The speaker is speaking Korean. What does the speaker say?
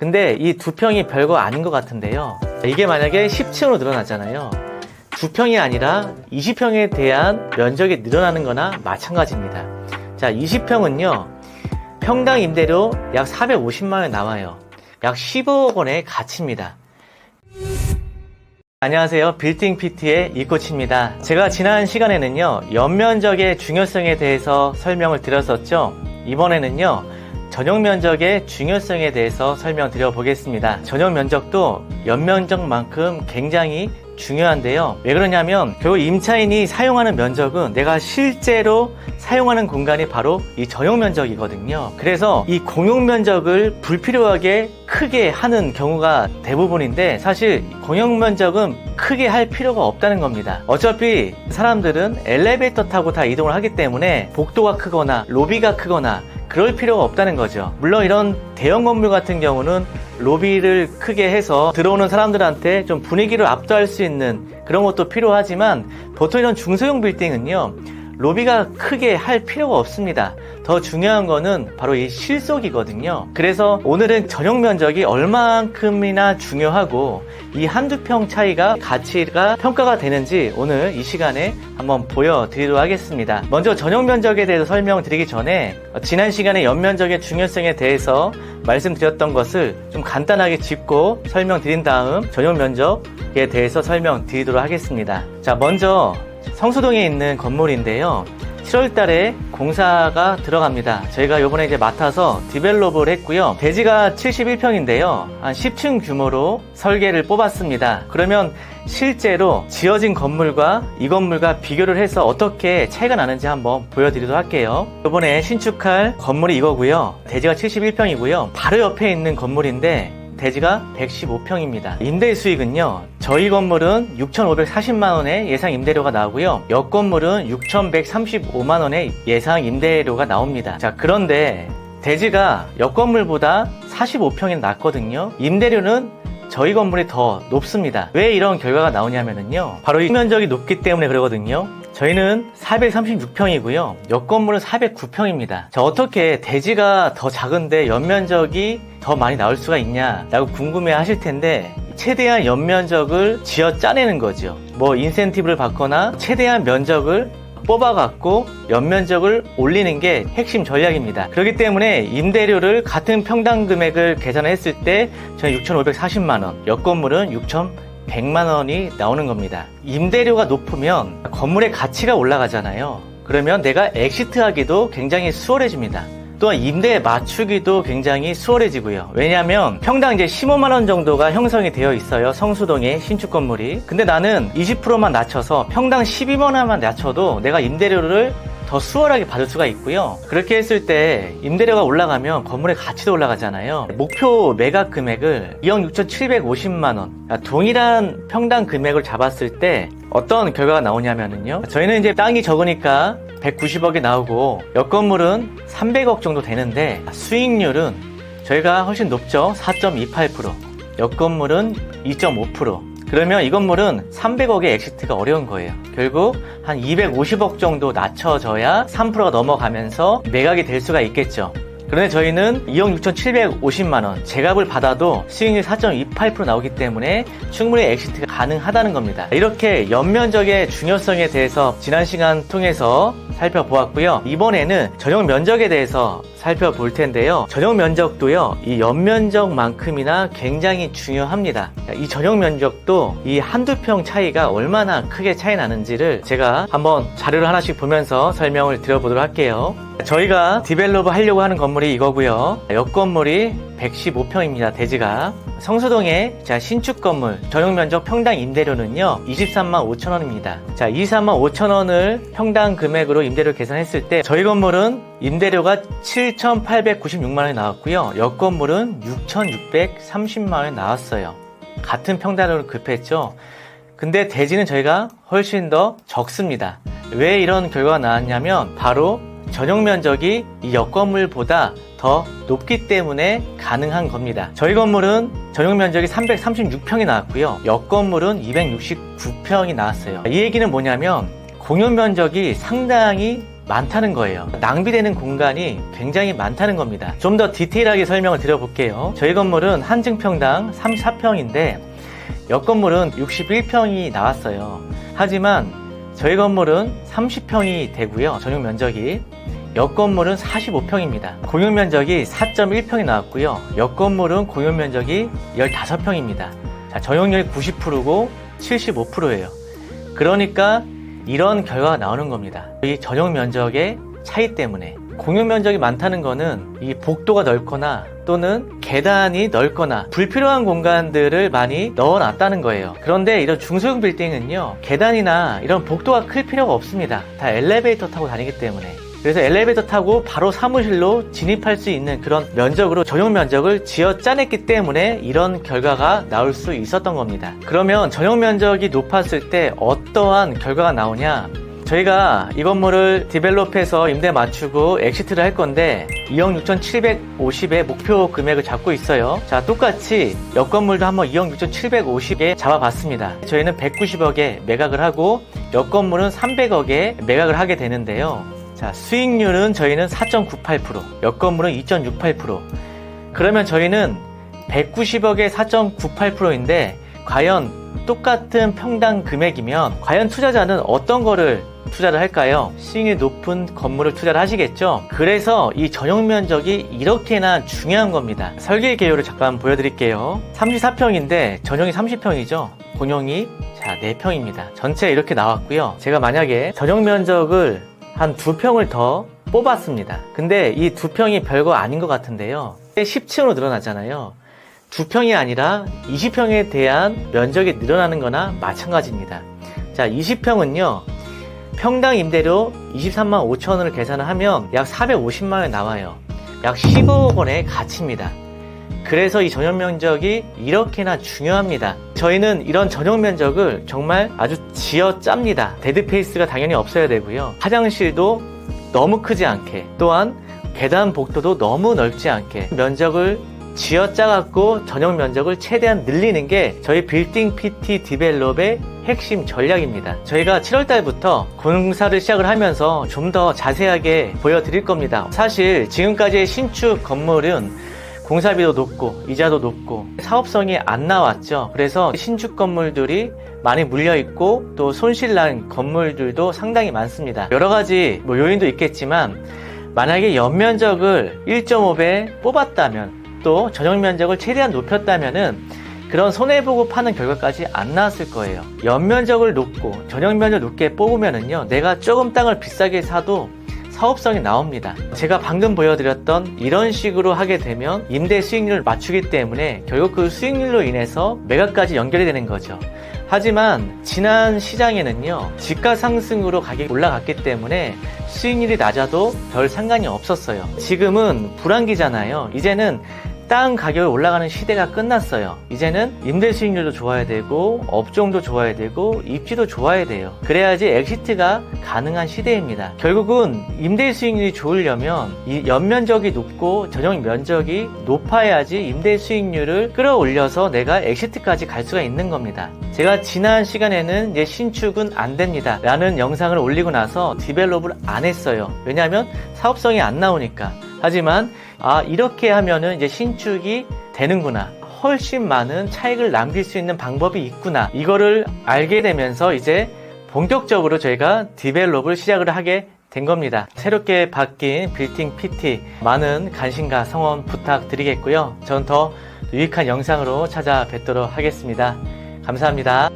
근데 이 2평이 별거 아닌 것 같은데요. 이게 만약에 10층으로 늘어나잖아요. 2평이 아니라 20평에 대한 면적이 늘어나는 거나 마찬가지입니다. 자, 20평은요, 평당 임대료 약 450만 원 나와요. 약 15억 원의 가치입니다. 안녕하세요. 빌딩 PT의 이코치입니다. 제가 지난 시간에는요, 연면적의 중요성에 대해서 설명을 드렸었죠. 이번에는요, 전용 면적의 중요성에 대해서 설명드려 보겠습니다. 전용 면적도 연면적만큼 굉장히 중요한데요. 왜 그러냐면 결국 임차인이 사용하는 면적은 내가 실제로 사용하는 공간이 바로 이 전용 면적이거든요. 그래서 이 공용 면적을 불필요하게 크게 하는 경우가 대부분인데, 사실 공용 면적은 크게 할 필요가 없다는 겁니다. 어차피 사람들은 엘리베이터 타고 다 이동을 하기 때문에 복도가 크거나 로비가 크거나 그럴 필요가 없다는 거죠. 물론 이런 대형 건물 같은 경우는 로비를 크게 해서 들어오는 사람들한테 좀 분위기를 압도할 수 있는 그런 것도 필요하지만, 보통 이런 중소형 빌딩은요, 로비가 크게 할 필요가 없습니다. 더 중요한 거는 바로 이 실속이거든요. 그래서 오늘은 전용 면적이 얼마만큼이나 중요하고 이 한두 평 차이가 가치가 평가가 되는지 오늘 이 시간에 한번 보여드리도록 하겠습니다. 먼저 전용 면적에 대해서 설명을 드리기 전에 지난 시간에 연면적의 중요성에 대해서 말씀드렸던 것을 좀 간단하게 짚고 설명드린 다음 전용 면적에 대해서 설명드리도록 하겠습니다. 자, 먼저 성수동에 있는 건물인데요, 7월 달에 공사가 들어갑니다. 저희가 요번에 이제 맡아서 디벨롭을 했고요. 대지가 71평인데요. 한 10층 규모로 설계를 뽑았습니다. 그러면 실제로 지어진 건물과 이 건물과 비교를 해서 어떻게 차이가 나는지 한번 보여드리도록 할게요. 요번에 신축할 건물이 이거고요. 대지가 71평이고요. 바로 옆에 있는 건물인데 대지가 115평입니다. 임대 수익은요, 저희 건물은 6,540만원의 예상 임대료가 나오고요, 옆 건물은 6,135만원의 예상 임대료가 나옵니다. 자, 그런데 대지가 옆 건물보다 45평이 낮거든요. 임대료는 저희 건물이 더 높습니다. 왜 이런 결과가 나오냐면요, 바로 이 면적이 높기 때문에 그러거든요. 저희는 436평이고요. 옆 건물은 409평입니다. 자, 어떻게 대지가 더 작은데 연면적이 더 많이 나올 수가 있냐라고 궁금해 하실 텐데, 최대한 연면적을 지어 짜내는 거죠. 뭐 인센티브를 받거나 최대한 면적을 뽑아갖고 연면적을 올리는 게 핵심 전략입니다. 그렇기 때문에 임대료를 같은 평당 금액을 계산했을 때 저는 6,540만원, 옆 건물은 6,100만원이 나오는 겁니다. 임대료가 높으면 건물의 가치가 올라가잖아요. 그러면 내가 엑시트하기도 굉장히 수월해집니다. 또한 임대에 맞추기도 굉장히 수월해지고요. 왜냐하면 평당 이제 15만원 정도가 형성이 되어 있어요. 성수동의 신축 건물이. 근데 나는 20%만 낮춰서 평당 12만원만 낮춰도 내가 임대료를 더 수월하게 받을 수가 있고요. 그렇게 했을 때 임대료가 올라가면 건물의 가치도 올라가잖아요. 목표 매각 금액을 2억 6,750만원, 동일한 평당 금액을 잡았을 때 어떤 결과가 나오냐면요, 저희는 이제 땅이 적으니까 190억이 나오고 옆 건물은 300억 정도 되는데 수익률은 저희가 훨씬 높죠. 4.28%, 옆 건물은 2.5%. 그러면 이 건물은 300억의 엑시트가 어려운 거예요. 결국 한 250억 정도 낮춰져야 3%가 넘어가면서 매각이 될 수가 있겠죠. 그런데 저희는 2억 6,750만원 제값을 받아도 수익률 4.28% 나오기 때문에 충분히 엑시트가 가능하다는 겁니다. 이렇게 연면적의 중요성에 대해서 지난 시간 통해서 살펴보았고요. 이번에는 전용 면적에 대해서 살펴볼 텐데요. 전용 면적도요, 이 연면적만큼이나 굉장히 중요합니다. 이 전용 면적도 이 한두 평 차이가 얼마나 크게 차이 나는지를 제가 한번 자료를 하나씩 보면서 설명을 드려보도록 할게요. 저희가 디벨롭을 하려고 하는 건물이 이거고요. 옆 건물이 115평입니다. 대지가. 성수동의 신축 건물 전용 면적 평당 임대료는요 23만 5천원입니다. 자, 23만 5천원을 평당 금액으로 임대료 계산했을 때 저희 건물은 임대료가 7,896만원이 나왔고요, 옆 건물은 6,630만원이 나왔어요. 같은 평당으로 급했죠. 근데 대지는 저희가 훨씬 더 적습니다. 왜 이런 결과가 나왔냐면 바로 전용 면적이 이 옆 건물보다 더 높기 때문에 가능한 겁니다. 저희 건물은 전용 면적이 336평이 나왔고요, 옆 건물은 269평이 나왔어요. 이 얘기는 뭐냐면 공용 면적이 상당히 많다는 거예요. 낭비되는 공간이 굉장히 많다는 겁니다. 좀 더 디테일하게 설명을 드려볼게요. 저희 건물은 한증평당 34평인데 옆 건물은 61평이 나왔어요. 하지만 저희 건물은 30평이 되고요. 전용 면적이. 옆 건물은 45평입니다. 공용 면적이 4.1평이 나왔고요. 옆 건물은 공용 면적이 15평입니다. 자, 전용률이 90%고 75%예요. 그러니까 이런 결과가 나오는 겁니다. 이 전용 면적의 차이 때문에. 공용 면적이 많다는 거는 이 복도가 넓거나 또는 계단이 넓거나 불필요한 공간들을 많이 넣어놨다는 거예요. 그런데 이런 중소형 빌딩은요, 계단이나 이런 복도가 클 필요가 없습니다. 다 엘리베이터 타고 다니기 때문에. 그래서 엘리베이터 타고 바로 사무실로 진입할 수 있는 그런 면적으로 전용 면적을 지어 짜냈기 때문에 이런 결과가 나올 수 있었던 겁니다. 그러면 전용 면적이 높았을 때 어떠한 결과가 나오냐? 저희가 이 건물을 디벨롭해서 임대 맞추고 엑시트를 할 건데 2억 6,750의 목표 금액을 잡고 있어요. 자, 똑같이 옆 건물도 한번 2억 6,750에 잡아봤습니다. 저희는 190억에 매각을 하고 옆 건물은 300억에 매각을 하게 되는데요. 자, 수익률은 저희는 4.98%, 옆 건물은 2.68%. 그러면 저희는 190억에 4.98%인데 과연 똑같은 평당 금액이면 과연 투자자는 어떤 거를 투자를 할까요? 수익률이 높은 건물을 투자를 하시겠죠? 그래서 이 전용 면적이 이렇게나 중요한 겁니다. 설계 개요를 잠깐 보여드릴게요. 34평인데 전용이 30평이죠? 공용이 4평입니다. 전체 이렇게 나왔고요. 제가 만약에 전용 면적을 한 2평을 더 뽑았습니다. 근데 이 2평이 별거 아닌 것 같은데요. 10층으로 늘어나잖아요. 2평이 아니라 20평에 대한 면적이 늘어나는 거나 마찬가지입니다. 자, 20평은요. 평당 임대료 23만 5천 원을 계산을 하면 약 450만 원이 나와요. 약 15억 원의 가치입니다. 그래서 이 전용 면적이 이렇게나 중요합니다. 저희는 이런 전용 면적을 정말 아주 지어 짭니다. 데드페이스가 당연히 없어야 되고요. 화장실도 너무 크지 않게, 또한 계단 복도도 너무 넓지 않게 면적을 지어 짜갖고 전용 면적을 최대한 늘리는 게 저희 빌딩 PT 디벨롭의 핵심 전략입니다. 저희가 7월달부터 공사를 시작을 하면서 좀 더 자세하게 보여드릴 겁니다. 사실 지금까지의 신축 건물은 공사비도 높고 이자도 높고 사업성이 안 나왔죠. 그래서 신축 건물들이 많이 물려있고 또 손실난 건물들도 상당히 많습니다. 여러 가지 요인도 있겠지만 만약에 연면적을 1.5배 뽑았다면 또 전용 면적을 최대한 높였다면은 그런 손해보고 파는 결과까지 안 나왔을 거예요. 연면적을 높고 전용 면적을 높게 뽑으면은요, 내가 조금 땅을 비싸게 사도 사업성이 나옵니다. 제가 방금 보여드렸던 이런 식으로 하게 되면 임대 수익률을 맞추기 때문에 결국 그 수익률로 인해서 매각까지 연결이 되는 거죠. 하지만 지난 시장에는요, 집가 상승으로 가격이 올라갔기 때문에 수익률이 낮아도 별 상관이 없었어요. 지금은 불황기잖아요. 이제는 땅 가격이 올라가는 시대가 끝났어요. 이제는 임대 수익률도 좋아야 되고 업종도 좋아야 되고 입지도 좋아야 돼요. 그래야지 엑시트가 가능한 시대입니다. 결국은 임대 수익률이 좋으려면 이 연면적이 높고 전용 면적이 높아야지 임대 수익률을 끌어올려서 내가 엑시트까지 갈 수가 있는 겁니다. 제가 지난 시간에는 이제 신축은 안 됩니다 라는 영상을 올리고 나서 디벨롭을 안 했어요. 왜냐하면 사업성이 안 나오니까. 하지만 이렇게 하면은 이제 신축이 되는구나, 훨씬 많은 차익을 남길 수 있는 방법이 있구나, 이거를 알게 되면서 이제 본격적으로 저희가 디벨롭을 시작을 하게 된 겁니다. 새롭게 바뀐 빌딩 PT 많은 관심과 성원 부탁드리겠고요. 전 더 유익한 영상으로 찾아뵙도록 하겠습니다. 감사합니다.